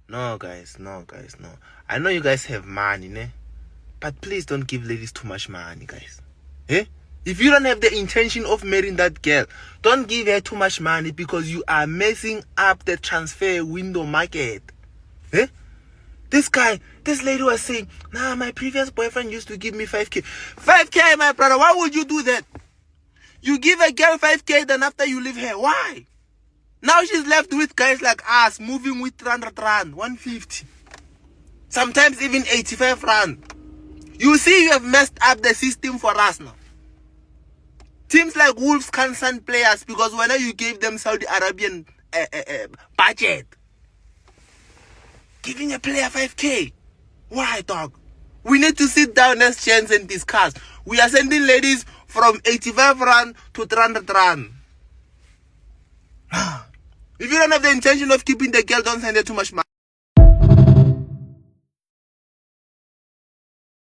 No, guys, no. I know you guys have money, ne? But please don't give ladies too much money, guys. Eh? If you don't have the intention of marrying that girl, don't give her too much money, because you are messing up the transfer window market. Eh? This lady was saying, nah, my previous boyfriend used to give me 5K. 5K, my brother, why would you do that? You give a girl 5K, then after you leave her. Why? Now she's left with guys like us, moving with 300 rand, 150. Sometimes even 85 rand. You see, you have messed up the system for us now. Teams like Wolves can't sign players because whenever you gave them Saudi Arabian budget, giving a player 5K. Why, dog? We need to sit down as chance and discuss. We are sending ladies from 85 rand to 300 rand. If you don't have the intention of keeping the girl, don't send her too much money.